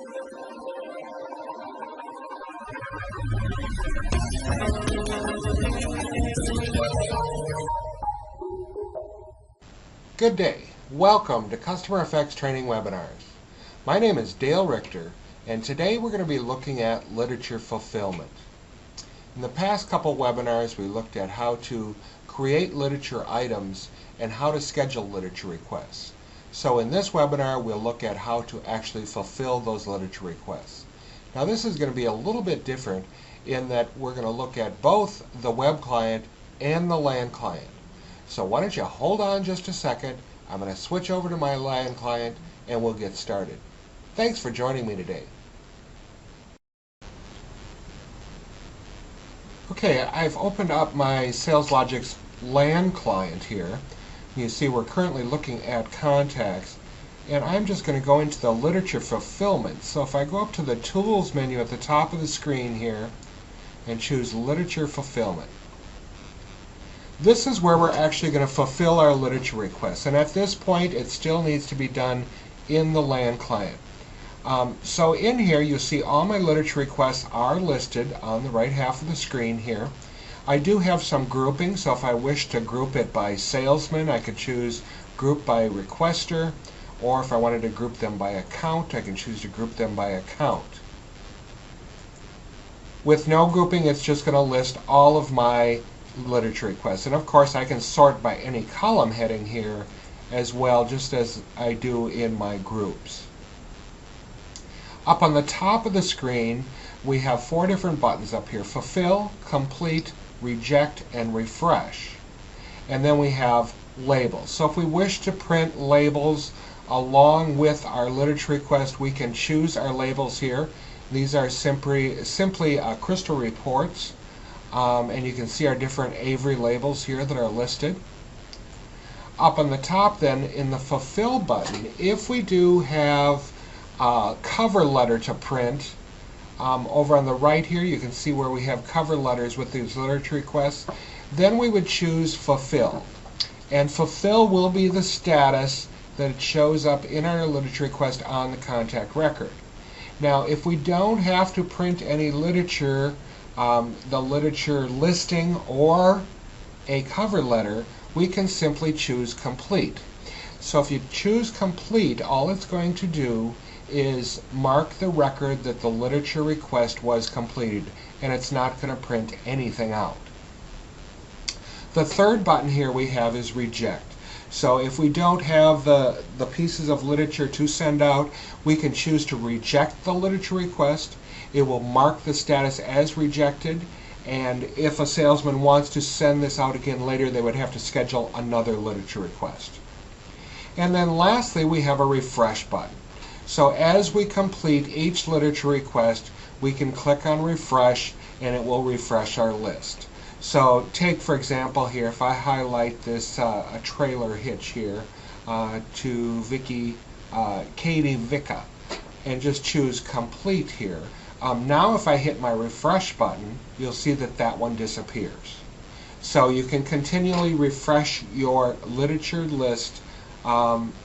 Good day. Welcome to Customer Effects Training Webinars. My name is Dale Richter, and today we're going to be looking at literature fulfillment. In the past couple webinars, we looked at how to create literature items and how to schedule literature requests. So in this webinar, we'll look at how to actually fulfill those literature requests. Now this is going to be a little bit different in that we're going to look at both the web client and the LAN client. So why don't you hold on just a second. I'm going to switch over to my LAN client and we'll get started. Thanks for joining me today. Okay, I've opened up my SalesLogix LAN client here. You see we're currently looking at contacts, and I'm just going to go into the literature fulfillment. So if I go up to the Tools menu at the top of the screen here and choose Literature Fulfillment, this is where we're actually going to fulfill our literature requests, and at this point it still needs to be done in the LAN client. So in here you see all my literature requests are listed on the right half of the screen here. I do have some grouping, so if I wish to group it by salesman, I could choose group by requester, or if I wanted to group them by account, I can choose to group them by account. With no grouping, it's just going to list all of my literature requests. And of course I can sort by any column heading here as well, just as I do in my groups. Up on the top of the screen we have 4 different buttons up here: fulfill, complete, reject, and refresh. And then we have labels. So if we wish to print labels along with our literature request, we can choose our labels here. These are simply crystal reports. And you can see our different Avery labels here that are listed. Up on the top then, in the Fulfill button, if we do have a cover letter to print, over on the right here you can see where we have cover letters with these literature requests, then we would choose Fulfill. And Fulfill will be the status that it shows up in our literature request on the contact record. Now if we don't have to print any literature, the literature listing or a cover letter, we can simply choose complete. So if you choose complete, all it's going to do is mark the record that the literature request was completed, and it's not going to print anything out. The third button here we have is reject. So if we don't have the pieces of literature to send out, we can choose to reject the literature request. It will mark the status as rejected, and if a salesman wants to send this out again later, they would have to schedule another literature request. And then lastly, we have a refresh button. So as we complete each literature request, we can click on refresh and it will refresh our list. So take for example here, if I highlight this a trailer hitch here to Katie Vicka, and just choose complete here. Now if I hit my refresh button, you'll see that that one disappears. So you can continually refresh your literature list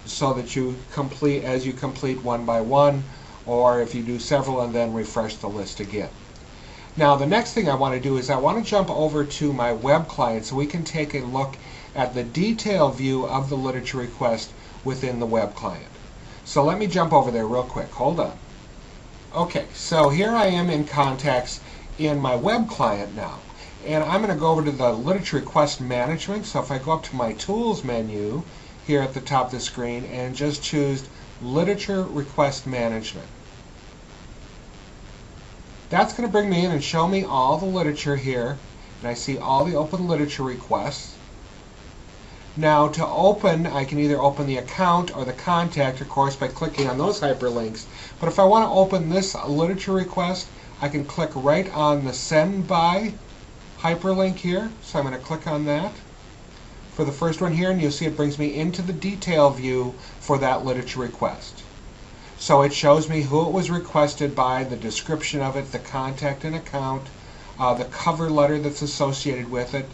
so that you complete as you complete one by one, or if you do several and then refresh the list again. Now the next thing I want to do is I want to jump over to my web client so we can take a look at the detail view of the literature request within the web client. So let me jump over there real quick. Hold on. Okay, so here I am in contacts in my web client now, and I'm going to go over to the literature request management. So if I go up to my tools menu here at the top of the screen and just choose literature request management, that's going to bring me in and show me all the literature here, and I see all the open literature requests. Now to open, I can either open the account or the contact, of course, by clicking on those hyperlinks. But if I want to open this literature request, I can click right on the Send By hyperlink here. So I'm going to click on that for the first one here, and you'll see it brings me into the detail view for that literature request. So it shows me who it was requested by, the description of it, the contact and account, the cover letter that's associated with it,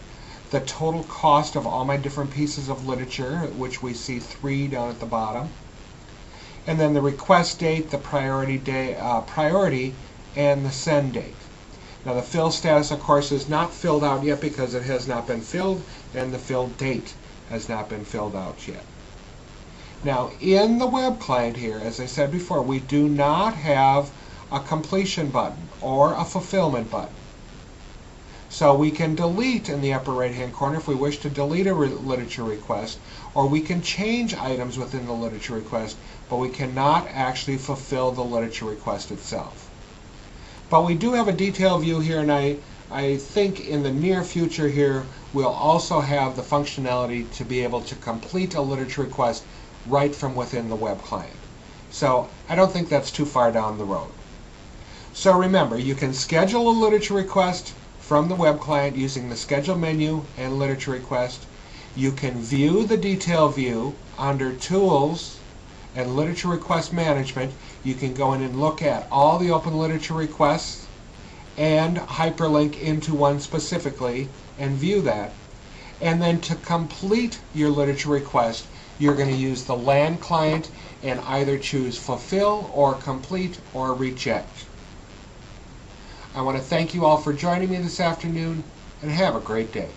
the total cost of all my different pieces of literature, which we see 3 down at the bottom. and then the request date, the priority, and the send date. Now the fill status, of course, is not filled out yet because it has not been filled, and the fill date has not been filled out yet. Now in the web client here, as I said before, we do not have a completion button or a fulfillment button. So we can delete in the upper right hand corner if we wish to delete a literature request, or we can change items within the literature request, but we cannot actually fulfill the literature request itself. But we do have a detailed view here, and I think in the near future here we'll also have the functionality to be able to complete a literature request right from within the web client. So I don't think that's too far down the road. So remember, you can schedule a literature request from the web client using the schedule menu and literature request. You can view the detail view under tools and literature request management. You can go in and look at all the open literature requests and hyperlink into one specifically and view that. And then to complete your literature request, you're going to use the LAN client and either choose fulfill or complete or reject. I want to thank you all for joining me this afternoon, and have a great day.